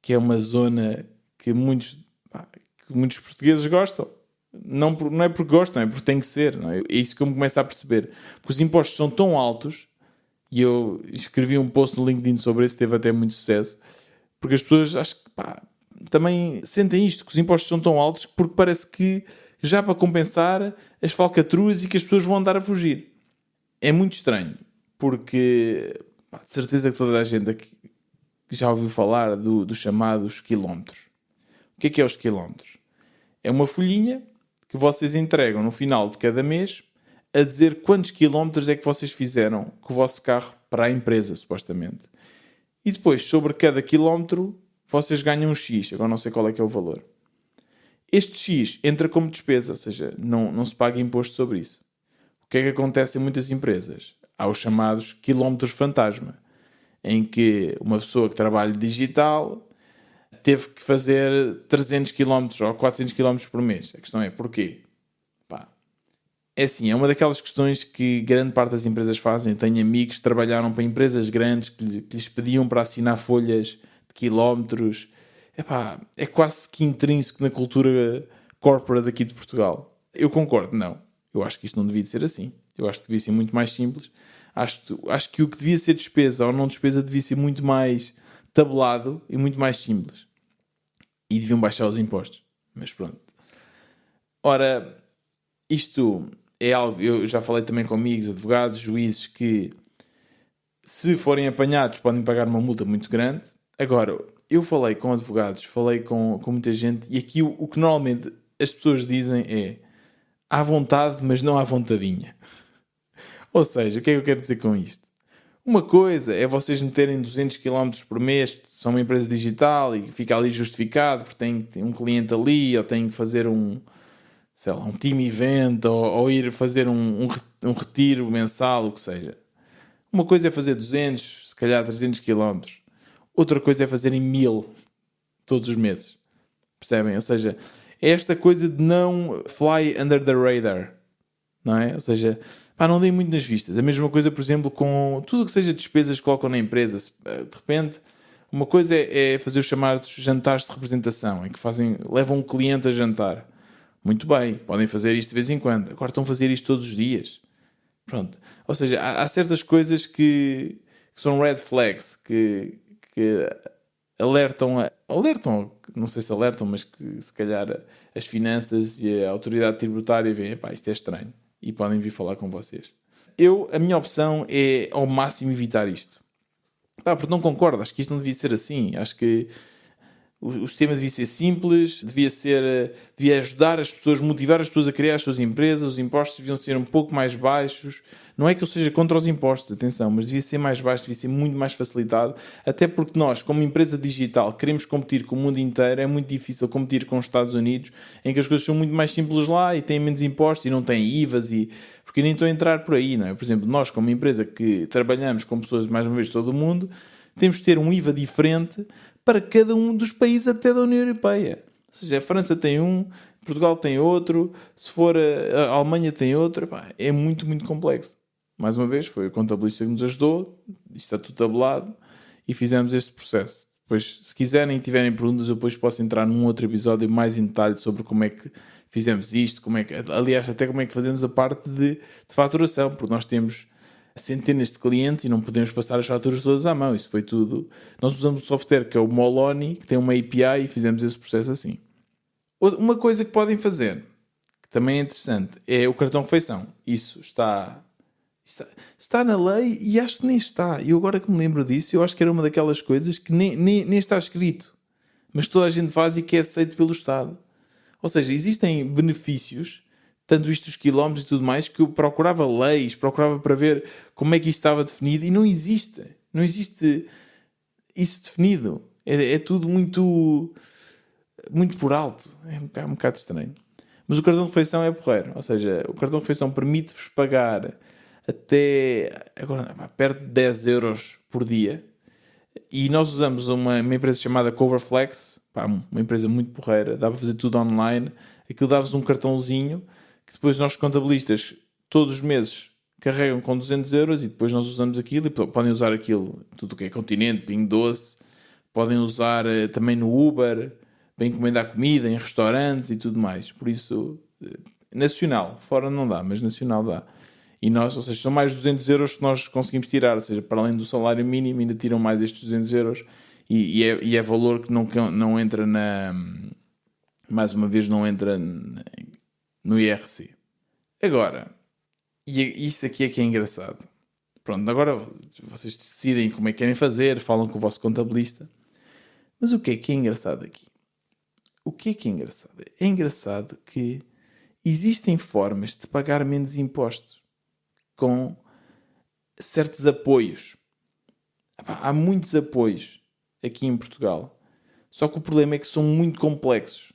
que é uma zona que muitos portugueses gostam. Não é porque gostam, é porque tem que ser. Não é? É isso que eu me começo a perceber. Porque os impostos são tão altos, e eu escrevi um post no LinkedIn sobre isso, teve até muito sucesso, porque as pessoas acho que também sentem isto, que os impostos são tão altos, porque parece que já para compensar as falcatruas e que as pessoas vão andar a fugir. É muito estranho, porque de certeza que toda a gente aqui já ouviu falar dos chamados quilómetros. O que é os quilómetros? É uma folhinha que vocês entregam no final de cada mês a dizer quantos quilómetros é que vocês fizeram com o vosso carro para a empresa, supostamente. E depois, sobre cada quilómetro, vocês ganham um X. Agora não sei qual é que é o valor. Este X entra como despesa, ou seja, não se paga imposto sobre isso. O que é que acontece em muitas empresas? Há os chamados quilómetros fantasma, em que uma pessoa que trabalha digital teve que fazer 300 km ou 400 km por mês. A questão é, porquê? É assim, é uma daquelas questões que grande parte das empresas fazem. Eu tenho amigos que trabalharam para empresas grandes que lhes pediam para assinar folhas de quilómetros. É quase que intrínseco na cultura corporate aqui de Portugal. Eu concordo, não. Eu acho que isto não devia ser assim. Eu acho que devia ser muito mais simples. Acho que o que devia ser despesa ou não despesa devia ser muito mais tabelado e muito mais simples. E deviam baixar os impostos. Mas pronto. Ora, isto é algo... Eu já falei também com amigos, advogados, juízes, que se forem apanhados podem pagar uma multa muito grande. Agora, eu falei com advogados, falei com muita gente, e aqui o que normalmente as pessoas dizem é à vontade, mas não à vontadinha. Ou seja, o que é que eu quero dizer com isto? Uma coisa é vocês meterem 200 km por mês, são uma empresa digital e fica ali justificado porque tem um cliente ali, ou tem que fazer um team event, ou ir fazer um retiro mensal, o que seja. Uma coisa é fazer 200, se calhar 300 km. Outra coisa é fazerem 1000 todos os meses. Percebem? Ou seja, é esta coisa de não fly under the radar. Não é? Ou seja, não deem muito nas vistas. A mesma coisa, por exemplo, com tudo o que seja despesas que colocam na empresa. De repente, uma coisa é fazer os chamados jantares de representação, em que levam um cliente a jantar. Muito bem, podem fazer isto de vez em quando. Agora estão a fazer isto todos os dias. Pronto. Ou seja, há certas coisas que são red flags, que alertam, não sei se alertam, mas que se calhar as finanças e a autoridade tributária veem, isto é estranho, e podem vir falar com vocês. A minha opção é ao máximo evitar isto. Porque não concordo, acho que isto não devia ser assim. Acho que O sistema devia ser simples, devia ajudar as pessoas, motivar as pessoas a criar as suas empresas, os impostos deviam ser um pouco mais baixos. Não é que eu seja contra os impostos, atenção, mas devia ser mais baixo, devia ser muito mais facilitado, até porque nós, como empresa digital, queremos competir com o mundo inteiro, é muito difícil competir com os Estados Unidos, em que as coisas são muito mais simples lá e têm menos impostos e não têm IVAs, porque nem estou a entrar por aí, não é? Por exemplo, nós, como empresa que trabalhamos com pessoas, mais uma vez, de todo o mundo, temos de ter um IVA diferente para cada um dos países até da União Europeia. Ou seja, a França tem um, Portugal tem outro, se for a Alemanha tem outro. Pá, é muito, muito complexo. Mais uma vez, foi o contabilista que nos ajudou, isto está tudo tabelado e fizemos este processo. Depois, se quiserem e tiverem perguntas, eu depois posso entrar num outro episódio mais em detalhe sobre como é que fizemos isto, aliás, até como é que fazemos a parte de faturação, porque nós temos centenas de clientes e não podemos passar as faturas todas à mão. Isso foi tudo. Nós usamos um software que é o Moloni, que tem uma API, e fizemos esse processo assim. Uma coisa que podem fazer, que também é interessante, é o cartão refeição. Isso está na lei e acho que nem está. E eu agora que me lembro disso, eu acho que era uma daquelas coisas que nem está escrito. Mas toda a gente faz e que é aceito pelo Estado. Ou seja, existem benefícios, tanto isto dos quilómetros e tudo mais, que eu procurava leis, procurava para ver como é que isto estava definido e não existe. Não existe isso definido. É tudo muito, muito por alto. É um bocado estranho. Mas o cartão de refeição é porreiro. Ou seja, o cartão de refeição permite-vos pagar até agora, perto de 10 euros por dia. E nós usamos uma empresa chamada Coverflex, uma empresa muito porreira, dá para fazer tudo online. Aquilo dá-vos um cartãozinho que depois nós contabilistas todos os meses carregam com 200 euros e depois nós usamos aquilo e podem usar aquilo, tudo o que é Continente, Pingo Doce, podem usar também no Uber, para encomendar comida em restaurantes e tudo mais. Por isso, nacional, fora não dá, mas nacional dá. E nós, ou seja, são mais 200 euros que nós conseguimos tirar, ou seja, para além do salário mínimo, ainda tiram mais estes 200 euros e é valor que não entra mais uma vez, não entra no IRC. Agora, e isso aqui é que é engraçado. Pronto, agora vocês decidem como é que querem fazer, falam com o vosso contabilista. Mas o que é engraçado aqui? O que é engraçado? É engraçado que existem formas de pagar menos impostos com certos apoios. Há muitos apoios aqui em Portugal. Só que o problema é que são muito complexos.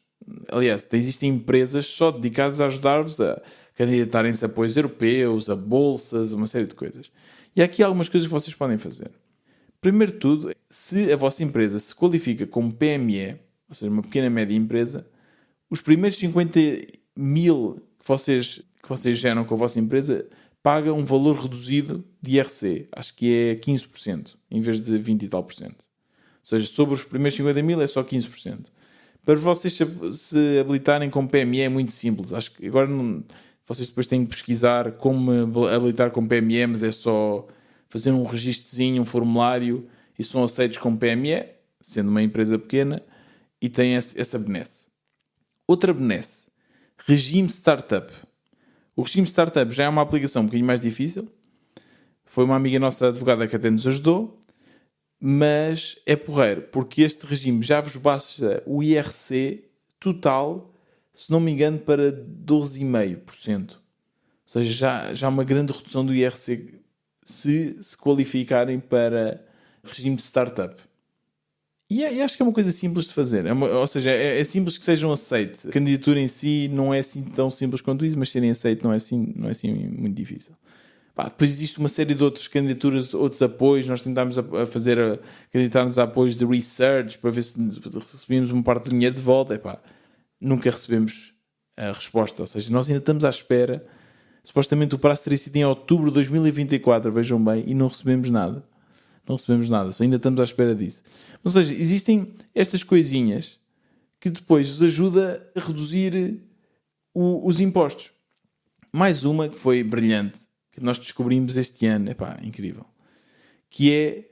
Aliás, existem empresas só dedicadas a ajudar-vos a candidatarem-se a apoios europeus, a bolsas, uma série de coisas. E há aqui algumas coisas que vocês podem fazer. Primeiro de tudo, se a vossa empresa se qualifica como PME, ou seja, uma pequena e média empresa, os primeiros 50 mil que vocês geram com a vossa empresa pagam um valor reduzido de IRC. Acho que é 15%, em vez de 20 e tal por cento. Ou seja, sobre os primeiros 50 mil é só 15%. Para vocês se habilitarem como PME é muito simples. Acho que agora vocês depois têm que pesquisar como habilitar como PME, mas é só fazer um registrozinho, um formulário e são aceitos como PME, sendo uma empresa pequena, e têm essa benesse. Outra benesse, regime startup. O regime startup já é uma aplicação um bocadinho mais difícil. Foi uma amiga nossa advogada que até nos ajudou, mas é porreiro, porque este regime já vos baixa o IRC total, se não me engano, para 12,5%. Ou seja, já há uma grande redução do IRC se qualificarem para regime de startup. E acho que é uma coisa simples de fazer. Ou seja, é simples que sejam aceites. A candidatura em si não é assim tão simples quanto isso, mas serem aceitos não é assim muito difícil. Depois existe uma série de outras candidaturas, outros apoios. Nós tentámos candidatar-nos a apoios de research para ver se recebíamos uma parte do dinheiro de volta. Nunca recebemos a resposta. Ou seja, nós ainda estamos à espera. Supostamente o prazo teria sido em outubro de 2024, vejam bem, e não recebemos nada. Só ainda estamos à espera disso. Ou seja, existem estas coisinhas que depois vos ajuda a reduzir os impostos. Mais uma que foi brilhante, que nós descobrimos este ano, incrível, que é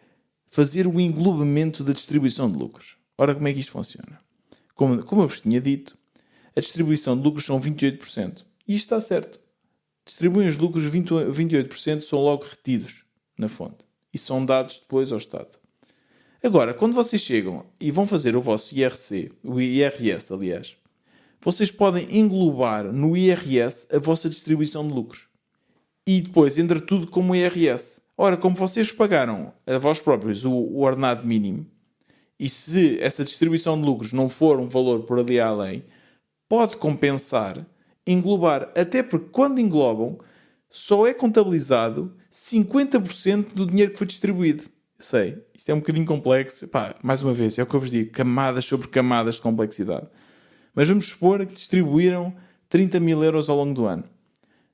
fazer o englobamento da distribuição de lucros. Ora, como é que isto funciona? Como eu vos tinha dito, a distribuição de lucros são 28%. E isto está certo. Distribuem os lucros, 28% são logo retidos na fonte. E são dados depois ao Estado. Agora, quando vocês chegam e vão fazer o vosso o IRS, aliás, vocês podem englobar no IRS a vossa distribuição de lucros. E depois entra tudo como IRS. Ora, como vocês pagaram a vós próprios o ordenado mínimo, e se essa distribuição de lucros não for um valor por ali além, pode compensar englobar, até porque quando englobam, só é contabilizado 50% do dinheiro que foi distribuído. Sei, isto é um bocadinho complexo. Pá, mais uma vez, é o que eu vos digo, camadas sobre camadas de complexidade. Mas vamos supor que distribuíram 30 mil euros ao longo do ano.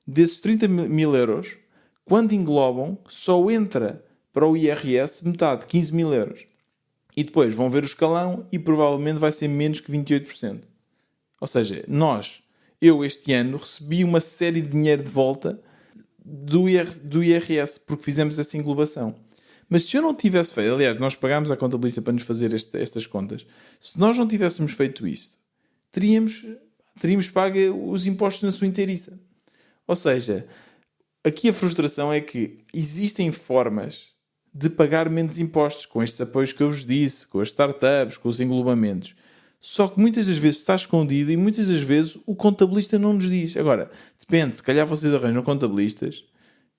Desses 30 mil euros, quando englobam, só entra para o IRS metade, 15 mil euros. E depois vão ver o escalão e provavelmente vai ser menos que 28%. Ou seja, eu este ano recebi uma série de dinheiro de volta do IRS, porque fizemos essa englobação. Mas se eu não tivesse feito, aliás, nós pagámos à contabilista para nos fazer estas contas, se nós não tivéssemos feito isto, teríamos pago os impostos na sua inteiriça. Ou seja, aqui a frustração é que existem formas de pagar menos impostos, com estes apoios que eu vos disse, com as startups, com os englobamentos. Só que muitas das vezes está escondido e muitas das vezes o contabilista não nos diz. Agora, depende, se calhar vocês arranjam contabilistas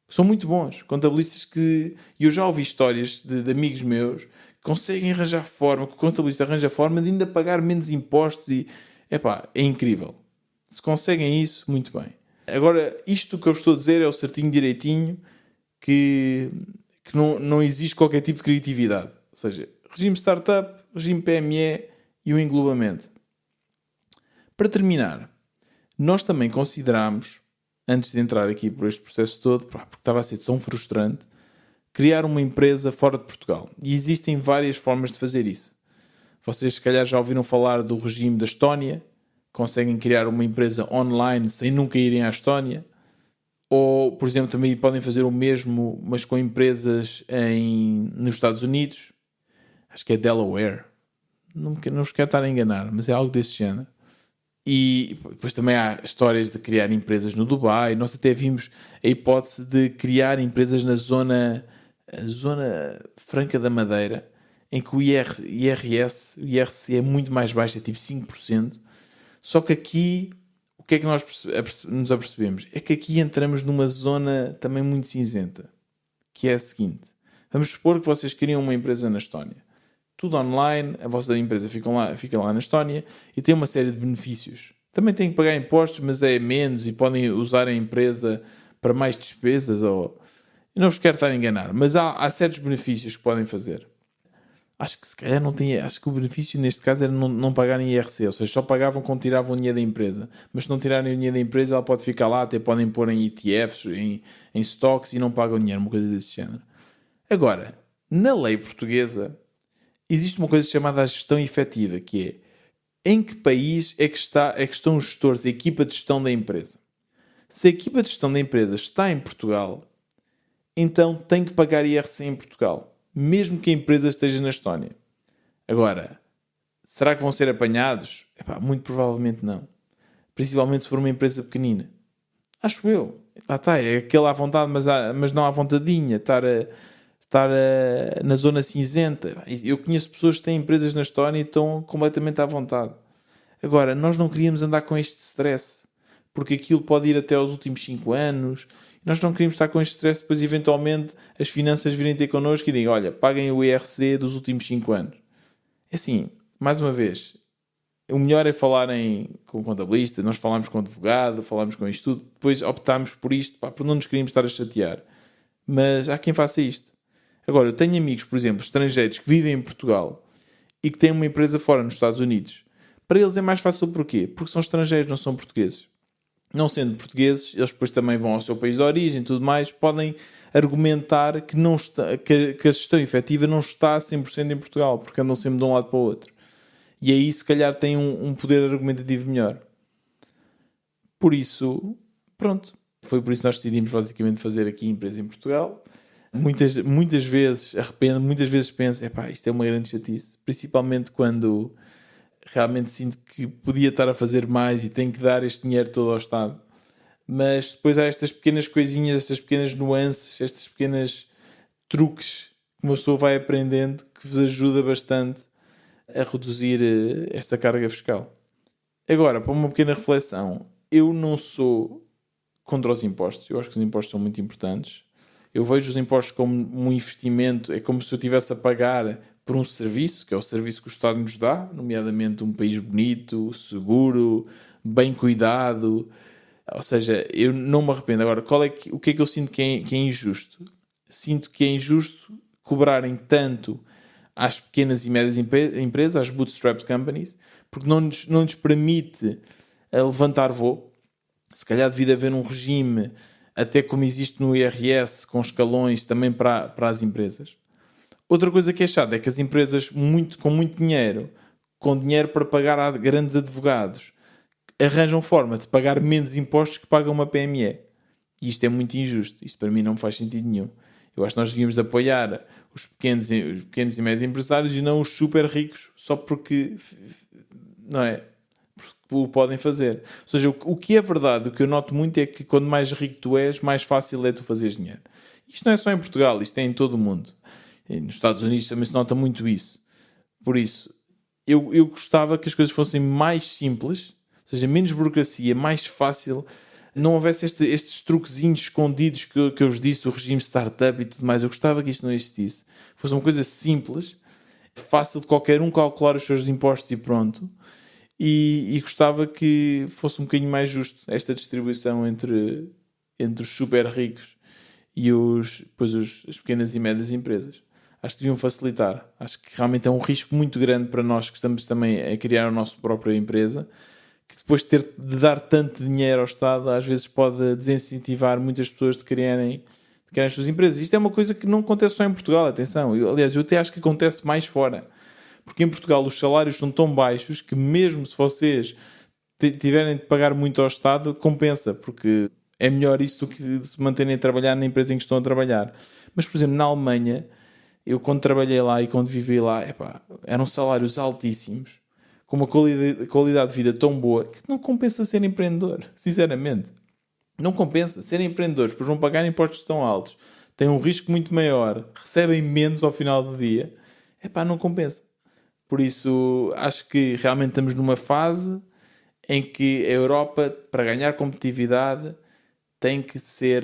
que são muito bons. Contabilistas que... E eu já ouvi histórias de amigos meus que conseguem arranjar forma, que o contabilista arranja forma de ainda pagar menos impostos e... Epá, é incrível. Se conseguem isso, muito bem. Agora, isto que eu vos estou a dizer é o certinho direitinho que não existe qualquer tipo de criatividade. Ou seja, regime startup, regime PME e o englobamento. Para terminar, nós também consideramos, antes de entrar aqui por este processo todo, porque estava a ser tão frustrante, criar uma empresa fora de Portugal. E existem várias formas de fazer isso. Vocês, se calhar, já ouviram falar do regime da Estónia. Conseguem criar uma empresa online sem nunca irem à Estónia. Ou, por exemplo, também podem fazer o mesmo, mas com empresas nos Estados Unidos. Acho que é Delaware. Não vos quero estar a enganar, mas é algo desse género. E depois também há histórias de criar empresas no Dubai. Nós até vimos a hipótese de criar empresas na zona franca da Madeira, em que o IRC é muito mais baixo, é tipo 5%. Só que aqui, o que é que nós nos apercebemos? É que aqui entramos numa zona também muito cinzenta, que é a seguinte. Vamos supor que vocês criam uma empresa na Estónia. Tudo online, a vossa empresa fica lá na Estónia e tem uma série de benefícios. Também têm que pagar impostos, mas é menos e podem usar a empresa para mais despesas. Eu não vos quero estar a enganar, mas há certos benefícios que podem fazer. Acho que se calhar não tinha. Acho que o benefício neste caso era não pagarem IRC, ou seja, só pagavam quando tiravam o dinheiro da empresa. Mas se não tirarem o dinheiro da empresa, ela pode ficar lá, até podem pôr em ETFs, em stocks e não pagam dinheiro, uma coisa desse género. Agora, na lei portuguesa, existe uma coisa chamada a gestão efetiva, que é em que país é que estão os gestores, a equipa de gestão da empresa. Se a equipa de gestão da empresa está em Portugal, então tem que pagar IRC em Portugal, mesmo que a empresa esteja na Estónia. Agora, será que vão ser apanhados? Muito provavelmente não. Principalmente se for uma empresa pequenina. Acho eu. Lá está, é aquele à vontade, mas não à vontadinha. Estar na zona cinzenta. Eu conheço pessoas que têm empresas na Estónia e estão completamente à vontade. Agora, nós não queríamos andar com este stress, porque aquilo pode ir até aos últimos 5 anos. Nós não queríamos estar com este stress, depois eventualmente as finanças virem ter connosco e digam, olha, paguem o IRC dos últimos 5 anos. É assim, mais uma vez, o melhor é falarem com o contabilista, nós falámos com o advogado, falámos com isto tudo, depois optámos por isto, porque não nos queríamos estar a chatear. Mas há quem faça isto. Agora, eu tenho amigos, por exemplo, estrangeiros que vivem em Portugal e que têm uma empresa fora nos Estados Unidos. Para eles é mais fácil porquê? Porque são estrangeiros, não são portugueses. Não sendo portugueses, eles depois também vão ao seu país de origem e tudo mais, podem argumentar que a gestão efetiva não está a 100% em Portugal, porque andam sempre de um lado para o outro. E aí, se calhar, tem um poder argumentativo melhor. Por isso, pronto. Foi por isso que nós decidimos basicamente fazer aqui a empresa em Portugal. Muitas vezes arrependo, muitas vezes penso, isto é uma grande chatice. Principalmente quando realmente sinto que podia estar a fazer mais e tenho que dar este dinheiro todo ao Estado. Mas depois há estas pequenas coisinhas, estas pequenas nuances, estes pequenos truques uma pessoa vai aprendendo que vos ajuda bastante a reduzir esta carga fiscal. Agora, para uma pequena reflexão, eu não sou contra os impostos. Eu acho que os impostos são muito importantes. Eu vejo os impostos como um investimento. É como se eu estivesse a pagar por um serviço, que é o serviço que o Estado nos dá, nomeadamente um país bonito, seguro, bem cuidado. Ou seja, eu não me arrependo. Agora, o que é que eu sinto que é injusto? Sinto que é injusto cobrarem tanto às pequenas e médias empresas, às bootstrapped companies, porque não lhes permite levantar voo. Se calhar devia haver um regime, até como existe no IRS, com escalões também para as empresas. Outra coisa que é chata é que as empresas com muito dinheiro, com dinheiro para pagar a grandes advogados, arranjam forma de pagar menos impostos que pagam uma PME. E isto é muito injusto. Isto para mim não faz sentido nenhum. Eu acho que nós devíamos de apoiar os pequenos e médios empresários e não os super ricos só porque, não é, porque o podem fazer. Ou seja, o que é verdade, o que eu noto muito é que quanto mais rico tu és, mais fácil é tu fazeres dinheiro. Isto não é só em Portugal, isto é em todo o mundo. E nos Estados Unidos também se nota muito isso. Por isso, eu gostava que as coisas fossem mais simples, ou seja, menos burocracia, mais fácil, não houvesse estes truquezinhos escondidos que eu vos disse, do regime startup e tudo mais. Eu gostava que isto não existisse. Fosse uma coisa simples, fácil de qualquer um calcular os seus impostos e pronto. E gostava que fosse um bocadinho mais justo esta distribuição entre os super ricos e as pequenas e médias empresas. Acho que deviam facilitar. Acho que realmente é um risco muito grande para nós que estamos também a criar a nossa própria empresa, que depois de ter de dar tanto dinheiro ao Estado, às vezes pode desincentivar muitas pessoas de criarem as suas empresas. Isto é uma coisa que não acontece só em Portugal, atenção. Aliás, eu até acho que acontece mais fora. Porque em Portugal os salários são tão baixos que mesmo se vocês tiverem de pagar muito ao Estado, compensa, porque é melhor isso do que se manterem a trabalhar na empresa em que estão a trabalhar. Mas, por exemplo, na Alemanha, eu quando trabalhei lá e quando vivi lá, eram salários altíssimos, com uma qualidade de vida tão boa, que não compensa ser empreendedor, sinceramente. Não compensa. Serem empreendedores, pois vão pagar impostos tão altos, têm um risco muito maior, recebem menos ao final do dia, não compensa. Por isso, acho que realmente estamos numa fase em que a Europa, para ganhar competitividade, tem que ser...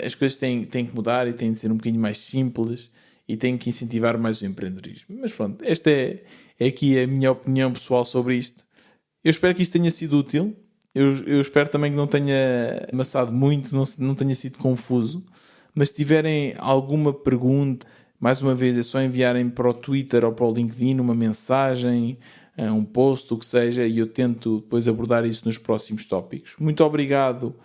as coisas têm que mudar e têm de ser um bocadinho mais simples e têm que incentivar mais o empreendedorismo. Mas pronto, esta é aqui a minha opinião pessoal sobre isto. Eu espero que isto tenha sido útil. Eu espero também que não tenha amassado muito, não tenha sido confuso. Mas se tiverem alguma pergunta, mais uma vez é só enviarem para o Twitter ou para o LinkedIn uma mensagem, um post, o que seja, e eu tento depois abordar isso nos próximos tópicos. Muito obrigado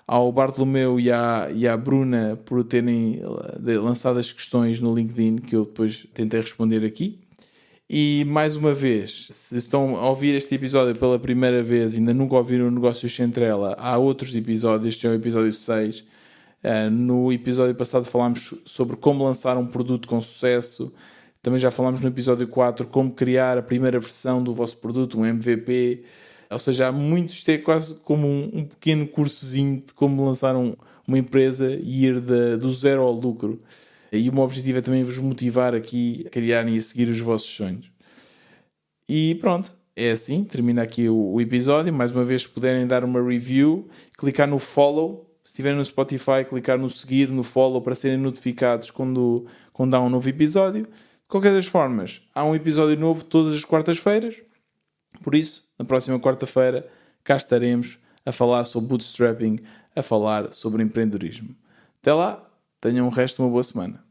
ao Bartolomeu e à Bruna por terem lançado as questões no LinkedIn que eu depois tentei responder aqui. E mais uma vez, se estão a ouvir este episódio pela primeira vez e ainda nunca ouviram o Negócios Sem Trela, há outros episódios, este é o episódio 6. No episódio passado falámos sobre como lançar um produto com sucesso. Também já falámos no episódio 4 como criar a primeira versão do vosso produto, um MVP. Ou seja, há muitos, isto é quase como um pequeno cursozinho de como lançar uma empresa e ir do zero ao lucro. E o meu objetivo é também vos motivar aqui a criarem e a seguir os vossos sonhos. E pronto, é assim, termina aqui o episódio. Mais uma vez, se puderem dar uma review, clicar no follow. Se estiverem no Spotify, clicar no seguir, no follow, para serem notificados quando há um novo episódio. De qualquer das formas, há um episódio novo todas as quartas-feiras. Por isso, na próxima quarta-feira, cá estaremos a falar sobre bootstrapping, a falar sobre empreendedorismo. Até lá, tenham o resto de uma boa semana.